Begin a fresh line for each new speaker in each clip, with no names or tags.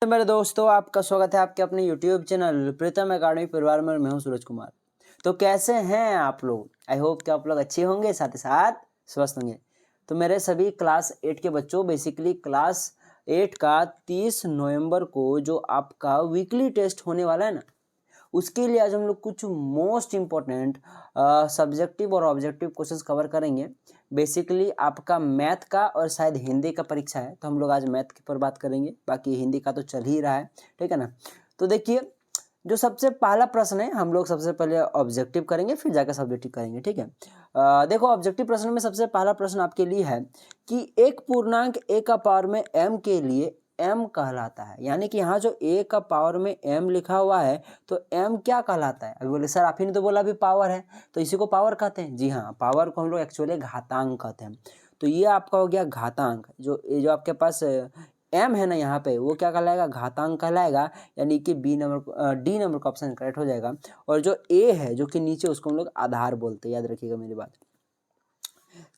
तो मेरे दोस्तों, आपका स्वागत है आपके अपने YouTube चैनल प्रीतम एकेडमी परिवार में। मैं हूं सूरज कुमार। तो कैसे हैं आप लोग? आई होप कि आप लोग अच्छे होंगे, साथ ही साथ स्वस्थ होंगे। तो मेरे सभी क्लास 8 के बच्चों, बेसिकली क्लास 8 का 30 नवंबर को जो आपका वीकली टेस्ट होने वाला है ना, उसके लिए आज हम लोग कुछ मोस्ट इम्पोर्टेंट सब्जेक्टिव और ऑब्जेक्टिव क्वेश्चंस कवर करेंगे। बेसिकली आपका मैथ का और शायद हिंदी का परीक्षा है, तो हम लोग आज मैथ के पर बात करेंगे। बाकी हिंदी का तो चल ही रहा है, ठीक है ना। तो देखिए, जो सबसे पहला प्रश्न है, हम लोग सबसे पहले ऑब्जेक्टिव करेंगे, फिर जाकर सब्जेक्टिव करेंगे, ठीक है। देखो, ऑब्जेक्टिव प्रश्न में सबसे पहला प्रश्न आपके लिए है कि एक पूर्णांक a का पावर में m के लिए m कहलाता है। यानी कि यहाँ जो a का पावर में m लिखा हुआ है, तो m क्या कहलाता है? अभी बोले सर, आप ही ने तो बोला अभी पावर है, तो इसी को पावर कहते हैं। जी हाँ, पावर को हम लोग एक्चुअली घातांक कहते हैं। तो ये आपका हो गया घातांक। जो आपके पास m है ना यहाँ पे, वो क्या कहलाएगा? घातांक कहलाएगा। यानी कि डी नंबर का ऑप्शन करेक्ट हो जाएगा। और जो a है जो कि नीचे, उसको हम लोग आधार बोलते हैं। याद रखिएगा मेरी बात।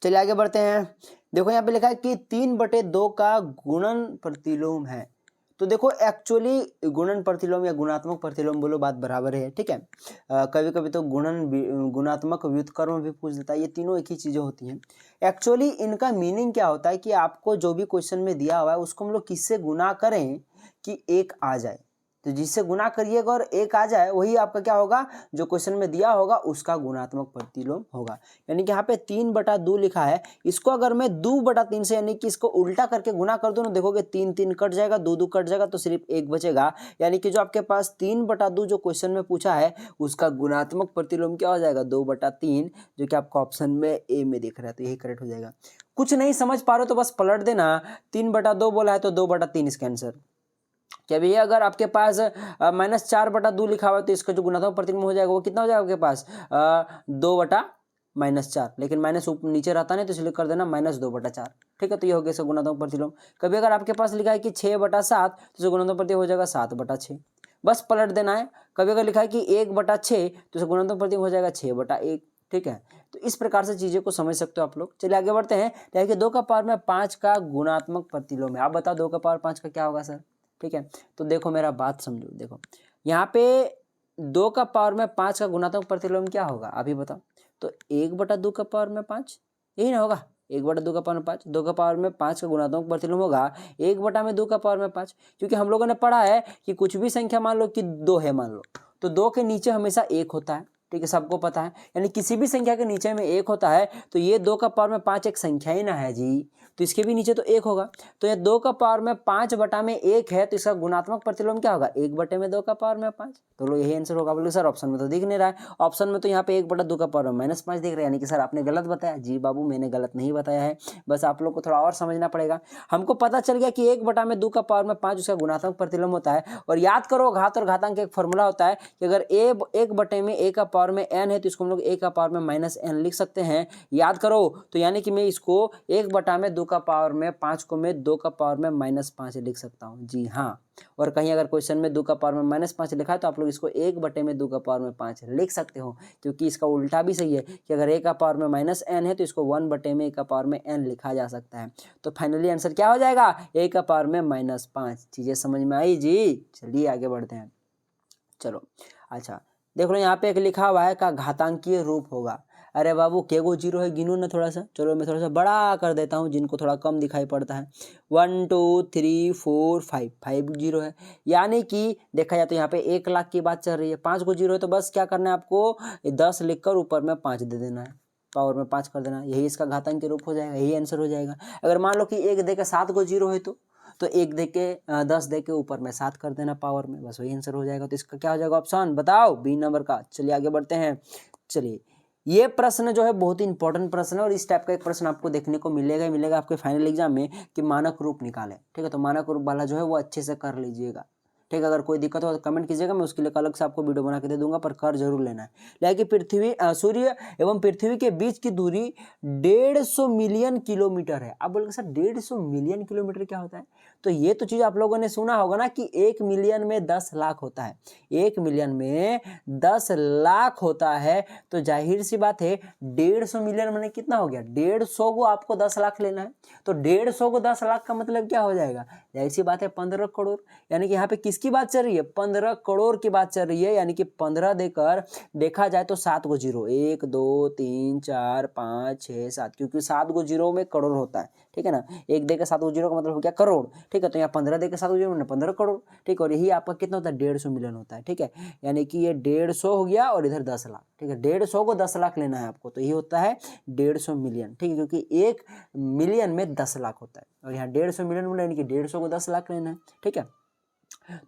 चलिए आगे बढ़ते हैं। देखो यहाँ पे लिखा है कि 3/2 का गुणन प्रतिलोम है। तो देखो, एक्चुअली गुणन प्रतिलोम या गुणात्मक प्रतिलोम बोलो, बात बराबर है, ठीक है। कभी कभी तो गुणात्मक व्युत्क्रम भी पूछ देता है। ये तीनों एक ही चीजें होती हैं। एक्चुअली इनका मीनिंग क्या होता है कि आपको जो भी क्वेश्चन में दिया हुआ है, उसको हम लोग किससे गुना करें कि एक आ जाए। तो जिससे गुना करिएगा और एक आ जाए, वही आपका क्या होगा? जो क्वेश्चन में दिया होगा उसका गुणात्मक प्रतिलोम होगा। यानी कि यहाँ पे 3/2 लिखा है, इसको अगर मैं 2/3 से, यानी कि इसको उल्टा करके गुना कर दूं ना, देखोगे 3 3 कट जाएगा, 2 2 कट जाएगा, तो सिर्फ 1 बचेगा। यानी कि जो आपके पास 3/2 जो क्वेश्चन में पूछा है, उसका गुणात्मक प्रतिलोम क्या हो जाएगा? 2/3, जो कि आपका ऑप्शन में ए में दिख रहा है। तो यही करेक्ट हो जाएगा। कुछ नहीं समझ पा रहे हो तो बस पलट देना। 3/2 बोला है तो 2/3 इसका आंसर। क्या भैया, अगर आपके पास -4/2 लिखा हुआ है, तो इसका जो गुणात्मक प्रतिलोम हो जाएगा वो कितना हो जाएगा आपके पास? 2/-4। लेकिन माइनस नीचे रहता नहीं, तो इसलिए कर देना -2/4, ठीक है। तो ये हो गया इसका गुणात्मक प्रतिलोम। कभी अगर आपके पास लिखा है कि 6/7, तो इसका गुणात्मक प्रतिलोम हो जाएगा 7/6। बस पलट देना है। कभी अगर लिखा है कि 1/6, तो इसका गुणात्मक प्रतिलोम हो जाएगा 6/1, ठीक है। तो इस प्रकार से चीजें को समझ सकते हो आप लोग। चलिए आगे बढ़ते हैं। देखिए, 2 का पावर में 5 का गुणात्मक प्रतिलोम है। आप बताओ 2 का पावर 5 का क्या होगा सर? ठीक है। तो देखो, मेरा बात समझो। देखो यहाँ पे 2 का पावर में 5 का गुणात्मक प्रतिलोम क्या होगा? अभी बताओ। तो 1/2 का पावर में 5, यही ना होगा? 1/2 का पावर में 5, 2 का पावर में 5 का गुणात्मक प्रतिलोम होगा 1/2 का पावर में 5। क्योंकि हम लोगों ने पढ़ा है कि कुछ भी संख्या मान लो कि 2 है, मान लो, तो 2 के नीचे हमेशा 1 होता है, ठीक है, सबको पता है। यानी किसी भी संख्या के नीचे में 1 होता है, तो ये 2 का पावर में 5 एक संख्या ही ना है जी, तो इसके भी नीचे तो 1 होगा। तो ये 2 का पावर में 5/1 है, तो इसका गुणात्मक प्रतिलोम क्या होगा? 1/2 का पावर में 5। तो लो, यही आंसर होगा। बोले सर, ऑप्शन में तो दिख नहीं रहा है। ऑप्शन में तो यहाँ पे 1/2 का पावर में -5 दिख रहा है। यानी कि सर आपने गलत बताया। जी बाबू, मैंने गलत नहीं बताया है, बस आप लोग को थोड़ा और समझना पड़ेगा। हमको पता चल गया कि 1/2 का पावर में 5 उसका गुणात्मक प्रतिलोम होता है। और याद करो, घात और घातांक एक फॉर्मूला होता है कि अगर 1/a का पावर में n है, तो इसको हम लोग a का पावर में -n लिख सकते हैं। याद करो। तो यानी कि मैं इसको 1/2 का पावर में 5 को मैं 2 का पावर में -5 लिख सकता हूँ। जी हाँ। और कहीं अगर क्वेश्चन में 2 का पावर में -5 लिखा है, तो आप लोग इसको 1/2 का पावर में 5 लिख सकते हो। क्योंकि इसका उल्टा भी सही है कि अगर a का पावर में -n है, तो इसको 1/a का पावर में n लिखा जा सकता है। तो फाइनली आंसर क्या हो जाएगा? a का पावर में -5। चीजें समझ में आई जी? चलिए आगे बढ़ते हैं। चलो अच्छा, देख लो यहाँ पे एक लिखा हुआ है का घातांकीय रूप होगा। अरे बाबू, केगो जीरो है, गिनो ना थोड़ा सा। चलो मैं थोड़ा सा बड़ा कर देता हूँ, जिनको थोड़ा कम दिखाई पड़ता है। 1 2 3 4 5, 5 जीरो है। यानी कि देखा जाए तो यहाँ पे 1 लाख की बात चल रही है। 5 को जीरो है, तो बस क्या करना है आपको? 10 लिखकर ऊपर में 5 दे देना है, पावर में 5 कर देना। यही इसका घातांकीय रूप हो जाएगा, यही आंसर हो जाएगा। अगर मान लो कि 1 देकर 7 को जीरो है, तो 1 दे के 10 दे के ऊपर में 7 कर देना पावर में, बस वही आंसर हो जाएगा। तो इसका क्या हो जाएगा ऑप्शन? बताओ, बी नंबर का। चलिए आगे बढ़ते हैं। चलिए, ये प्रश्न जो है बहुत ही इंपॉर्टेंट प्रश्न है, और इस टाइप का एक प्रश्न आपको देखने को मिलेगा ही मिलेगा आपके फाइनल एग्जाम में कि मानक रूप निकाले, ठीक है। तो मानक रूप वाला जो है वो अच्छे से कर लीजिएगा, ठीक है। अगर कोई दिक्कत हो तो कमेंट कीजिएगा, मैं उसके लिए अलग से आपको वीडियो बना के दे दूंगा, पर कर जरूर लेना है। लेकिन सूर्य एवं पृथ्वी के बीच की दूरी 150 मिलियन किलोमीटर है। आप बोलोगे सर 150 मिलियन किलोमीटर क्या होता है? तो ये तो चीज़ आप लोगों ने सुना होगा ना कि 1 मिलियन में 10 लाख होता है, 1 मिलियन में 10 लाख होता है। तो जाहिर सी बात है 150 मिलियन मैंने कितना हो गया, 150 को आपको 10 लाख लेना है। तो 150 को 10 लाख का मतलब क्या हो जाएगा, जाहिर सी बात है 15 करोड़। यानी कि यहाँ पे किसकी बात चल रही है, 15 करोड़ की बात चल रही है। यानी कि 15 देकर देखा जाए तो 7 गो जीरो, 1 2 3 4 5 6 7, क्योंकि 7 गो जीरो में करोड़ होता है, ठीक है ना। एक देकर 7 गो जीरो का मतलब हो गया करोड़, ठीक है। तो यहाँ 15 देकर 7 गो जीरो 15 करोड़, ठीक है। और यही आपका कितना होता है, 150 मिलियन होता है, ठीक है। यानी कि ये 150 हो गया और इधर 10 लाख, ठीक है। 150 को 10 लाख लेना है आपको, तो ये होता है 150 मिलियन, ठीक है। क्योंकि 1 मिलियन में 10 लाख होता है और यहाँ 150 मिलियन में यानी कि 150 को 10 लाख लेना है, ठीक है।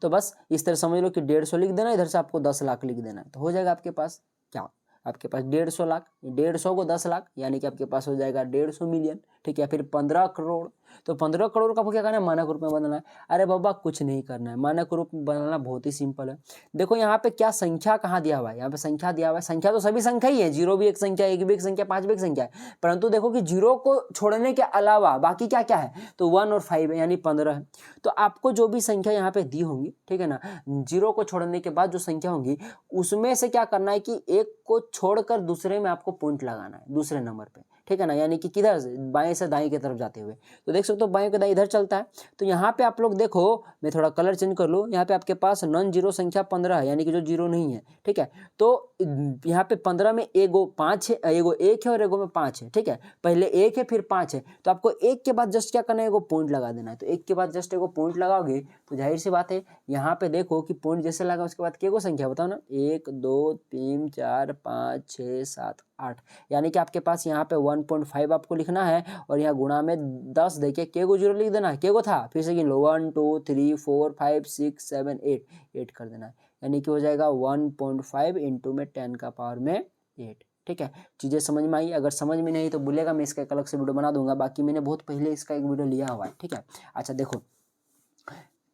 तो बस इस तरह समझ लो कि 150 लिख देना, इधर से आपको 10 लाख लिख देना है, तो हो जाएगा आपके पास क्या, आपके पास 150 लाख, 150 को 10 लाख यानी कि आपके पास हो जाएगा 150 मिलियन, ठीक है। फिर 15 करोड़, तो 15 करोड़ का आपको क्या करना है, मानक रूप में बनाना है। अरे बाबा कुछ नहीं करना है, मानक रूप में बनाना बहुत ही सिंपल है। देखो यहाँ पे क्या संख्या कहाँ दिया हुआ है, यहाँ पे संख्या दिया हुआ है। संख्या तो सभी संख्या ही है, 0 भी एक संख्या, 1 भी एक संख्या, 5 भी एक संख्या है। परंतु देखो कि 0 को छोड़ने के अलावा बाकी क्या क्या है, तो 1 और 5 है, यानी 15 है। तो आपको जो भी संख्या यहाँ पे दी होंगी, ठीक है ना, 0 को छोड़ने के बाद जो संख्या होंगी उसमें से क्या करना है कि एक को छोड़कर दूसरे में आपको पॉइंट लगाना है, दूसरे नंबर पे, ठीक है ना। यानी कि किधर से, बाएं से दाएं की तरफ जाते हुए। तो देख सकते हो बाएं के दाएं इधर चलता है। तो यहाँ पे आप लोग देखो, मैं थोड़ा कलर चेंज कर लूँ, यहाँ पे आपके पास नॉन जीरो संख्या 15 है, यानी कि जो जीरो नहीं है, ठीक है। तो यहाँ पे 15 में एगो 5 है, एगो 1 है और एगो में 5 है, ठीक है। पहले 1 है फिर 5 है, तो आपको 1 के बाद जस्ट क्या करना है, एगो पॉइंट लगा देना है। तो 1 के बाद जस्ट एगो पॉइंट लगाओगे तो जाहिर सी बात है यहाँ पे देखो कि पॉइंट जैसे लगा उसके बाद क्या संख्या बताओ ना, 1 2 3 4 5 6 7 8, यानी कि आपके पास यहाँ पे 1.5 आपको लिखना है और यहाँ गुणा में 10 देखिए के गो जीरो लिख देना है, के गो था, फिर से गिन लो 1 2 3 4 5 6 7 8, 8 कर देना है। यानी कि हो जाएगा 1.5 इंटू में 10 का पावर में 8, ठीक है। चीज़ें समझ में आई, अगर समझ में नहीं तो बोलेगा, मैं इसका एक अलग से वीडियो बना दूंगा, बाकी मैंने बहुत पहले इसका एक वीडियो लिया हुआ है, ठीक है। अच्छा देखो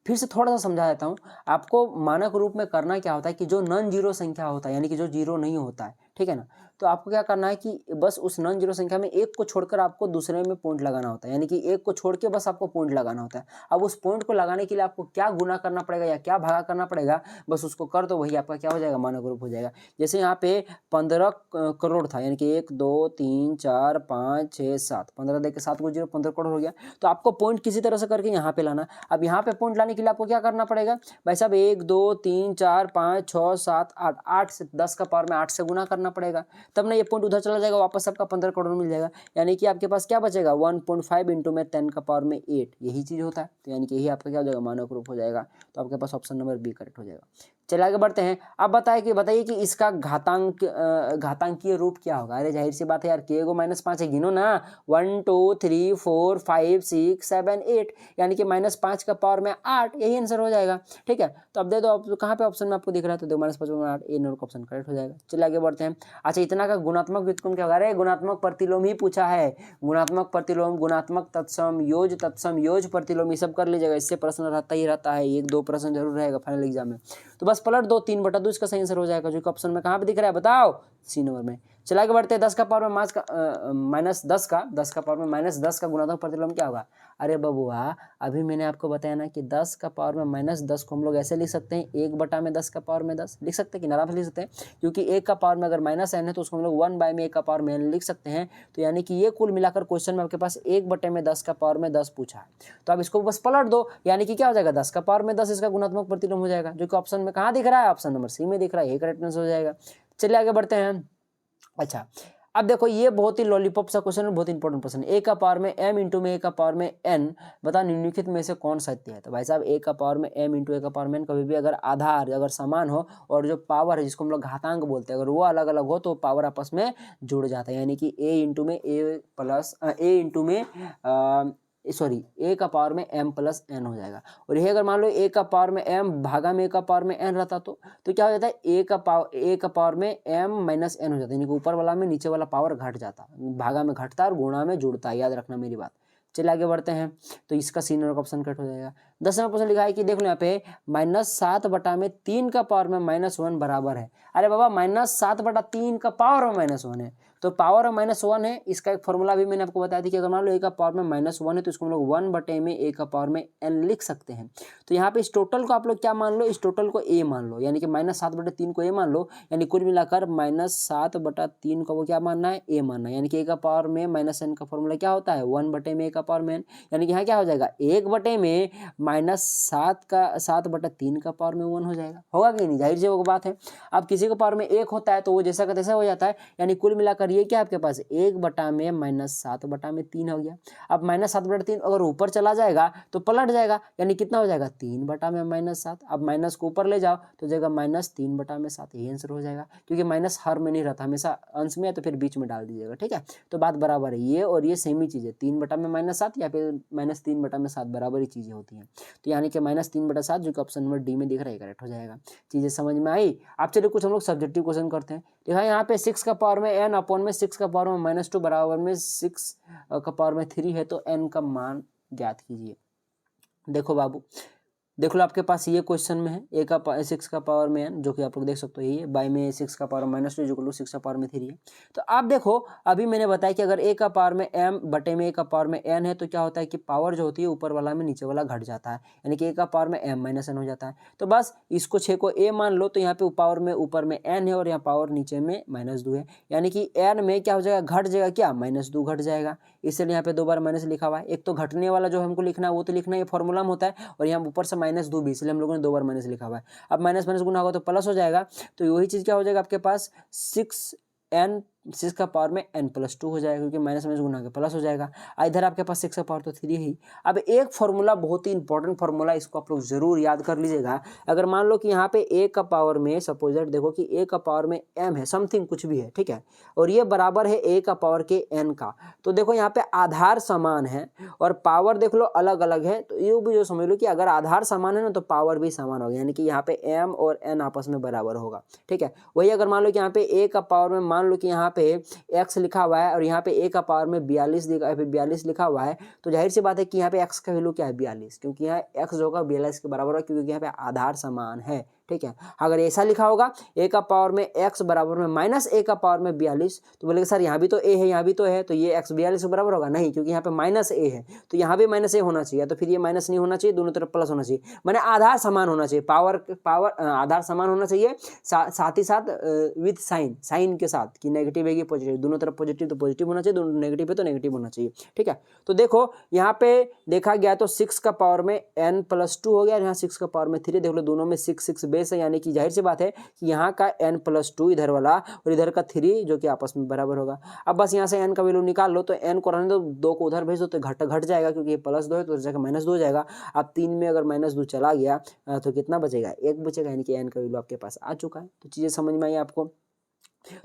फिर से थोड़ा सा समझा देता हूँ आपको, मानक रूप में करना क्या होता है कि जो नॉन जीरो संख्या होता है, यानी कि जो जीरो नहीं होता है, ठीक है ना, तो आपको क्या करना है कि बस उस नॉन जीरो संख्या में एक को छोड़कर आपको दूसरे में पॉइंट लगाना होता है, यानी कि एक को छोड़ के बस आपको पॉइंट लगाना होता है। अब उस पॉइंट को लगाने के लिए आपको क्या गुना करना पड़ेगा या क्या भागा करना पड़ेगा, बस उसको कर दो, वही आपका क्या हो जाएगा, मानक रूप हो जाएगा। जैसे यहाँ पे 15 करोड़ था, यानी कि 1 2 3 4 5 6 7, 15 देके 7 को जीरो 15 करोड़ हो गया। तो आपको पॉइंट किसी तरह से करके यहाँ पे लाना। अब यहाँ पे पॉइंट लाने के लिए आपको क्या करना पड़ेगा भाई साहब, 1 2 3 4 5 6 7 8, 8 से 10 का पावर में 8 से गुना करना पड़ेगा, तब ना ये पॉइंट उधर चला जाएगा, वापस आपका 15 करोड़ मिल जाएगा। यानी कि आपके पास क्या बचेगा, 1.5 इंटू में 10 का पावर में 8, यही चीज़ होता है। तो यानी कि यही आपका क्या हो जाएगा, मानक रूप हो जाएगा। तो आपके पास ऑप्शन नंबर बी करेक्ट हो जाएगा। चलिए आगे बढ़ते हैं। अब बताइए कि इसका घातांकीय रूप क्या होगा। अरे जाहिर सी बात है यार, के गो -5 है, गिनो ना, 1 2 3 4 5 6 7 8, यानी कि -5 का पावर में 8, यही आंसर हो जाएगा, ठीक है। तो अब दे दो, अब कहाँ पे ऑप्शन में आपको दिख रहा है, तो देखो -5 में 8, ए नंबर का ऑप्शन करेक्ट हो जाएगा। चलिए आगे बढ़ते हैं। अच्छा इतना का गुणात्मक व्युत्क्रम क्या होगा, अरे गुणात्मक प्रतिलोम ही पूछा है, गुणात्मक प्रतिलोम, गुणात्मक तत्सम, योज प्रतिलोम, ये सब कर लीजिएगा, इससे प्रश्न रहता ही रहता है, 1 2 प्रश्न जरूर रहेगा फाइनल एग्जाम में। तो बस पलट दो, 3/2 इसका सही आंसर हो जाएगा, जो कि ऑप्शन में कहाँ पे दिख रहा है बताओ, सी नंबर में। चला के बढ़ते हैं। 10 का पावर में -10 का पावर में -10 का गुणात्मक प्रतिलोम क्या होगा। अरे बबुआ अभी मैंने आपको बताया ना कि 10 का पावर में -10 को हम लोग ऐसे लिख सकते हैं, 1/10 का पावर में 10 लिख सकते हैं कि नाराज लिख सकते हैं, क्योंकि 1 का पावर में अगर -n है तो उसको हम लोग 1 में 1 का पावर में n लिख सकते हैं। तो यानी कि ये कुल मिलाकर क्वेश्चन में आपके पास 1/10 का पावर में 10 पूछा है। तो आप इसको बस पलट दो, यानी कि क्या हो जाएगा, 10 का पावर में 10 इसका गुणात्मक प्रतिलोम हो जाएगा, जो कि ऑप्शन में कहाँ दिख रहा है, ऑप्शन नंबर सी में दिख रहा है, ये करेक्ट आंसर हो जाएगा। चलिए आगे बढ़ते हैं। अच्छा अब देखो ये बहुत ही लॉलीपॉप सा क्वेश्चन है, बहुत इंपॉर्टेंट क्वेश्चन। ए का पावर में m इंटू में ए का पावर में n, बता निम्नलिखित में से कौन सत्य है। तो भाई साहब ए का पावर में m इंटू ए का पावर में n, कभी भी अगर आधार अगर समान हो और जो पावर है जिसको हम लोग घातांक बोलते हैं, अगर वो अलग अलग हो तो पावर आपस में जुड़ जाता है। यानी कि ए इंटू में ए का पावर में m प्लस n हो जाएगा। और यही अगर मान लो ए का पावर में m भागा में ए का पावर में n रहता तो क्या हो जाता है, ए का पावर में m माइनस n हो जाता है, यानी कि ऊपर वाला में नीचे वाला पावर घट जाता, भागा में घटता और गुणा में जुड़ता है, याद रखना मेरी बात। चलिए आगे बढ़ते हैं। तो इसका सी नंबर का ऑप्शन कट हो जाएगा। 10 नंबर क्वेश्चन लिखा है कि देख लो यहाँ पे -7/3 का पावर में -1 बराबर है। अरे बाबा -7/3 का पावर में -1 है, तो पावर -1 है, इसका एक फॉर्मूला भी मैंने आपको बताया था कि अगर मान लो a का पावर में -1 है तो इसको हम लोग 1 में a का पावर में n लिख सकते हैं। तो यहाँ पे इस टोटल को आप लोग क्या मान लो, इस टोटल को a मान लो, यानी कि -7/3 को a मान लो, यानी कुल मिलाकर -7/3 को वो क्या मानना है, a मानना है। यानी कि a का पावर में -n का फॉर्मूला क्या होता है, 1 में a का पावर में n, यानी कि यहाँ क्या हो जाएगा 1 में -7/3 का पावर में 1 हो जाएगा। होगा कि नहीं, जाहिर सी वो बात है। अब किसी का पावर में 1 होता है तो वो जैसा का तैसा हो जाता है, यानी कुल मिलाकर ये क्या आपके पास 1 में -7/3 हो गया। अब -7/3 अगर ऊपर चला जाएगा तो पलट जाएगा, यानी कितना हो जाएगा 3 में -7। अब माइनस को ऊपर ले जाओ तो जाएगा -3 में 7, यही आंसर हो जाएगा, क्योंकि माइनस हर में नहीं रहता, हमेशा अंश में है तो फिर बीच में डाल दीजिएगा। ठीक है, तो बात बराबर है, ये और ये सेम ही चीज़ है, 3 में -7 या फिर -3 में 7 बराबर ही चीज़ें होती हैं। तो यानी कि -3/7 जो कि ऑप्शन नंबर डी में दिख रहा है करेक्ट हो जाएगा। चीज़ें समझ में आई। आप चलिए कुछ हम लोग सब्जेक्टिव क्वेश्चन करते हैं। देखा यहाँ पे 6 का पावर में n अपॉन में 6 का पावर में -2 बराबर में 6 का पावर में 3 है, तो n का मान ज्ञात कीजिए। देखो बाबू, देख लो आपके पास ये क्वेश्चन में है 6 का पावर में n, जो कि आप लोग देख सकते हो ये बाई में 6 का पावर -2 जो कि 6 का पावर में 3 है। तो आप देखो अभी मैंने बताया कि अगर a का पावर में m बटे में a का पावर में n है तो क्या होता है कि पावर जो होती है ऊपर वाला में नीचे वाला घट जाता है, यानी कि a का पावर में m -n हो जाता है। तो बस इसको 6 को a मान लो, तो यहाँ पे पावर में ऊपर में n है और यहाँ पावर नीचे में -2 है, यानी कि n में क्या हो जाएगा, घट जाएगा, क्या -2 घट जाएगा, इसलिए यहाँ पे 2 बार माइनस लिखा हुआ है। एक तो घटने वाला जो हमको लिखना है वो तो लिखना है, ये फॉर्मूला में होता है, और यहाँ ऊपर से -2 भी, इसलिए हम लोगों ने 2 बार माइनस लिखा हुआ है। अब माइनस माइनस गुना होगा तो प्लस हो जाएगा, तो वही चीज़ क्या हो जाएगा आपके पास 6 का पावर में n+2 हो जाएगा, क्योंकि माइनस माइनस गुना के प्लस हो जाएगा। इधर आपके पास 6 का पावर तो 3 ही। अब एक फॉर्मूला बहुत ही इंपॉर्टेंट फॉर्मूला, इसको आप लोग जरूर याद कर लीजिएगा। अगर मान लो कि यहाँ पे a का पावर में सपोजेट देखो कि a का पावर में m है, समथिंग कुछ भी है, ठीक है, और ये बराबर है a का पावर के n का, तो देखो यहाँ पे आधार समान है और पावर देख लो अलग अलग है, तो ये भी जो समझ लो कि अगर आधार समान है ना तो पावर भी समान होगा, यानी कि यहाँ पे m और n आपस में बराबर होगा। ठीक है, वही अगर मान लो कि यहाँ पे a का पावर में मान लो कि यहाँ पे x लिखा हुआ है और यहाँ पे a का पावर में 42 लिखा हुआ है, तो जाहिर सी बात है कि यहाँ पे x का वैल्यू क्या है 42, क्योंकि यहाँ x जो होगा 42 के बराबर होगा, क्योंकि यहाँ पे आधार समान है। ठीक है, अगर ऐसा लिखा होगा a का पावर में x बराबर में -a का पावर में 42, तो बोलेंगे सर यहाँ भी तो a है यहाँ भी तो है, तो ये x 42 के बराबर होगा, नहीं, क्योंकि यहाँ पे -a है तो यहाँ भी -a होना चाहिए, तो फिर ये माइनस नहीं होना चाहिए, दोनों तरफ प्लस होना चाहिए, माने आधार समान होना चाहिए, पावर आधार समान होना चाहिए, साथ ही साथ विथ साइन के साथ, कि नेगेटिव है कि पॉजिटिव, दोनों तरफ पॉजिटिव तो पॉजिटिव होना चाहिए, दोनों नेगेटिव है तो नेगेटिव होना चाहिए। ठीक है, तो देखो यहाँ पे देखा गया तो 6 का पावर में n+2 हो गया, यहाँ 6 का पावर में 3, देख लो दोनों में 6 बेस है, यानी कि जाहिर सी बात है कि यहाँ का n+2 इधर वाला और इधर का 3 जो कि आपस में बराबर होगा। अब बस यहाँ से n का वैल्यू निकाल लो, तो n को रहने दो, 2 को उधर भेज दो तो घट जाएगा, क्योंकि ये +2 है तो जाकर -2 हो जाएगा। अब 3 में अगर -2 चला गया तो कितना बचेगा, 1 बचेगा, यानी कि n का वैल्यू आपके पास आ चुका है। तो चीज़ें समझ में आई आपको।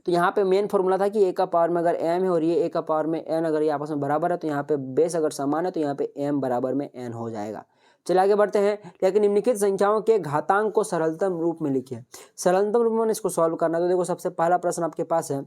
तो यहाँ पे मेन फॉर्मूला था कि a का पावर में अगर m है और ये a का पावर में n अगर ये आपस में बराबर है, तो यहाँ पे बेस अगर समान है तो यहाँ पे m बराबर में n हो जाएगा। चलिए आगे बढ़ते हैं। लेकिन निम्नलिखित संख्याओं के घातांक को सरलतम रूप में लिखिए। सरलतम रूप में इसको सॉल्व करना, तो देखो सबसे पहला प्रश्न आपके पास है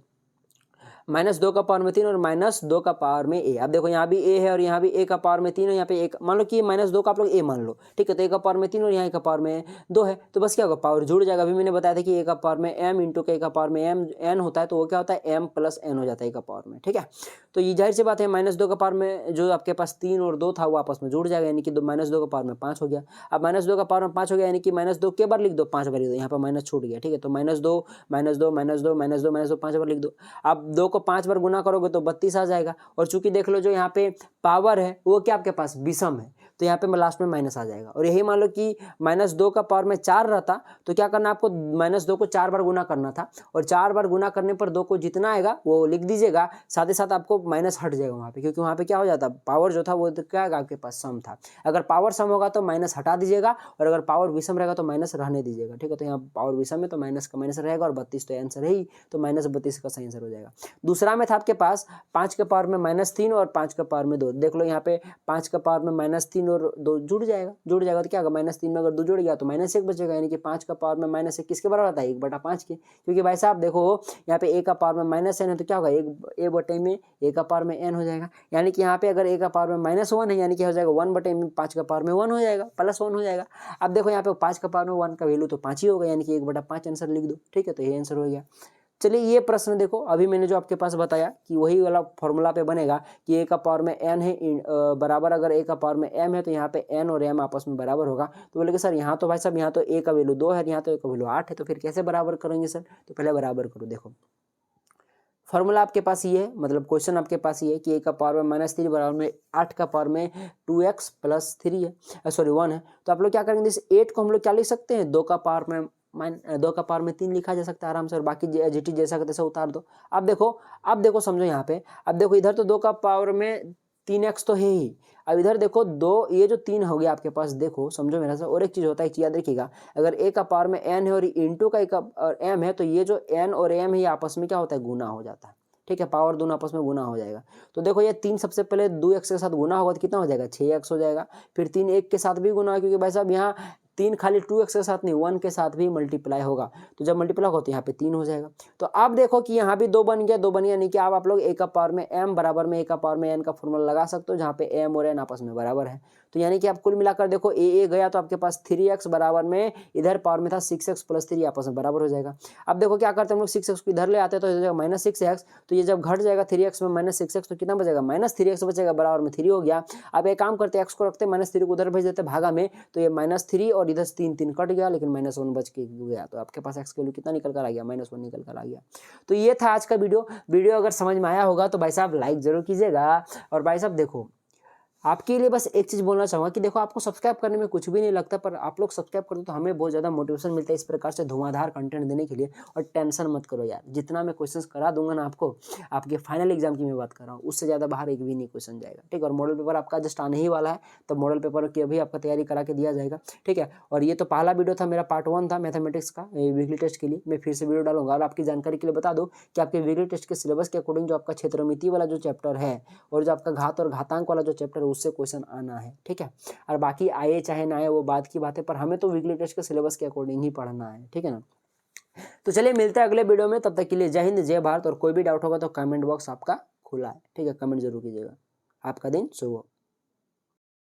-2 का पावर में 3 और -2 का पावर में a। अब देखो यहाँ भी a है और यहाँ भी a का पावर में 3 है, यहाँ पे एक मान लो कि -2 का आप लोग a मान लो, ठीक है, तो a का पावर में 3 और यहाँ a का पावर में 2 है, तो बस क्या होगा, पावर जुड़ जाएगा। अभी मैंने बताया था कि a का पावर में m इंटू k का पावर में n होता है, तो वो क्या होता है m+n हो जाता है a का पावर में। ठीक है, तो ये जाहिर सी बात है -2 का पावर में जो आपके पास 3 और 2 था वो आपस में जुड़ जाएगा, यानी कि -2 का पावर में 5 हो गया। अब -2 का पावर में 5 हो गया, यानी कि -2 के बार लिख दो, 5 बार लिख दो, यहाँ पर माइनस छूट गया। ठीक है, तो -2 -2 -2 -2 -2 5 बार लिख दो। अब 2 को 5 बार गुना करोगे तो 32 आ जाएगा, और चूंकि देख लो जो यहाँ पे पावर है वो क्या आपके पास विषम है, तो यहाँ पे लास्ट में माइनस आ जाएगा। और यही मान लो कि -2 का पावर में 4 रहता, तो क्या करना आपको, -2 को 4 बार गुना करना था, और 4 बार गुना करने पर 2 को जितना आएगा वो लिख दीजिएगा, साथ ही साथ आपको माइनस हट जाएगा वहाँ पे, क्योंकि वहाँ पे क्या हो जाता, पावर जो था वो क्या आएगा आपके पास सम था। अगर पावर सम होगा तो माइनस हटा दीजिएगा, और अगर पावर विषम रहेगा तो माइनस रहने दीजिएगा। ठीक है, तो यहाँ पावर विषम है तो माइनस का माइनस रहेगा, और 32 तो आंसर है ही, तो -32 का सही आंसर हो जाएगा। दूसरा में था आपके पास 5 के पावर में -3 और 5 के पावर में 2। देख लो यहाँ पे 5 के पावर में -3 और 2 जुड़ जाएगा तो क्या होगा, -3 में अगर 2 जुड़ गया तो -1 बचेगा, यानी कि 5 का पावर में -1 किसके बराबर आता है 1/5 के, क्योंकि भाई साहब देखो यहाँ पे a का पावर में -n है तो क्या होगा, a बटे में a का पावर में n हो जाएगा, यानी कि यहाँ पे अगर a का पावर में -1 है, यानी कि हो जाएगा 1/5 का पावर में 1 हो जाएगा, +1 हो जाएगा। अब देखो यहाँ पे 5 का पावर में 1 का वैल्यू तो 5 ही होगा, यानी कि 1/5 आंसर लिख दो। ठीक है, तो ये आंसर हो गया। चलिए ये प्रश्न देखो, अभी मैंने जो आपके पास बताया कि वही वाला फॉर्मूला पे बनेगा कि a का पावर में n है बराबर, अगर a का पावर में m है तो यहाँ पे n और m आपस में बराबर होगा। तो बोले कि सर यहाँ तो भाई साहब यहाँ तो a का वैल्यू 2 है, यहाँ तो a का वैल्यू 8 है, तो फिर कैसे बराबर करेंगे सर? तो पहले बराबर करो। देखो फॉर्मूला आपके पास ये है, मतलब क्वेश्चन आपके पास ये है कि a का पावर में -3 बराबर में 8 का पावर में 2x + 3 है, सॉरी 1 है। तो आप लोग क्या करेंगे, इस 8 को हम लोग क्या लिख सकते हैं, 2 का पावर में 3 लिखा जा सकता है आराम से, और बाकी जीटी जैसा का तैसा उतार दो। अब देखो समझो यहाँ पे, अब देखो इधर तो 2 का पावर में 3x तो है ही, अब इधर देखो 2, ये जो 3 हो गया आपके पास, देखो समझो मेरा से। और एक चीज़ होता है, एक चीज़ याद रखिएगा, अगर a का पावर में n है और इंटू का और m है, तो ये जो n और m है ये आपस में क्या होता है, गुना हो जाता है। ठीक है, पावर दोनों आपस में गुना हो जाएगा। तो देखो ये 3 सबसे पहले 2x के साथ गुना होगा तो कितना हो जाएगा, 6x हो जाएगा। फिर 3 1 के साथ भी गुना होगा, क्योंकि भाई साहब यहाँ 3 खाली 2x के साथ नहीं, 1 के साथ भी मल्टीप्लाई होगा। तो जब मल्टीप्लाई होगा तो यहाँ पे 3 हो जाएगा। तो आप देखो कि यहाँ भी 2 बन गया, 2 बन गया, नहीं कि आप लोग a का पावर में m बराबर में a का पावर में n का फॉर्मूला लगा सकते हो, जहाँ पे m और n आपस में बराबर है। तो यानी कि आप कुल मिलाकर देखो a गया तो आपके पास 3x बराबर में इधर पावर में था 6x + 3 आपस में बराबर हो जाएगा। अब देखो क्या करते हैं हम लोग, 6x को इधर ले आते हैं तो -6x, तो ये जब घट जाएगा 3x में -6x तो कितना बचेगा, -3x बचेगा, बराबर में 3 हो गया। अब एक काम करते हैं, x को रखते हैं -3 को उधर भेज देते भागा में, तो ये -3 और इधर 3 कट गया, लेकिन -1 बच के गया। तो आपके पास x की वैल्यू कितना निकल कर आ गया, -1 निकल कर आ गया। तो ये था आज का वीडियो अगर समझ में आया होगा तो भाई साहब लाइक जरूर कीजिएगा। और भाई साहब देखो आपके लिए बस एक चीज़ बोलना चाहूँगा कि देखो आपको सब्सक्राइब करने में कुछ भी नहीं लगता, पर आप लोग सब्सक्राइब करते हो तो हमें बहुत ज़्यादा मोटिवेशन मिलता है इस प्रकार से धुआंधार कंटेंट देने के लिए। और टेंशन मत करो यार, जितना मैं क्वेश्चंस करा दूंगा ना आपको, आपके फाइनल एग्जाम की मैं बात कर रहा हूँ, उससे ज़्यादा बाहर एक भी नहीं क्वेश्चन जाएगा। ठीक है, और मॉडल पेपर आपका जस्ट आने ही वाला है, तो मॉडल पेपर की अभी आपका तैयारी करा के दिया जाएगा। ठीक है, और ये तो पहला वीडियो था मेरा, पार्ट 1 था मैथमेटिक्स का वीकली टेस्ट के लिए। मैं फिर से वीडियो डालूंगा। और आपकी जानकारी के लिए बता दूँ कि आपके वीकली टेस्ट के सिलेबस के अकॉर्डिंग जो आपका क्षेत्रमिति वाला जो चैप्टर है और जो आपका घात और घातांक वाला जो चैप्टर है उससे क्वेश्चन आना है। ठीक है, और बाकी आए चाहे ना आए वो बात की बात है, पर हमें तो वीकली टेस्ट के सिलेबस के अकॉर्डिंग ही पढ़ना है। ठीक है ना, तो चलिए मिलते हैं अगले वीडियो में, तब तक के लिए जय हिंद जय भारत। और कोई भी डाउट होगा तो कमेंट बॉक्स आपका खुला है। ठीक है, कमेंट जरूर कीजिएगा। आपका दिन शुभ हो।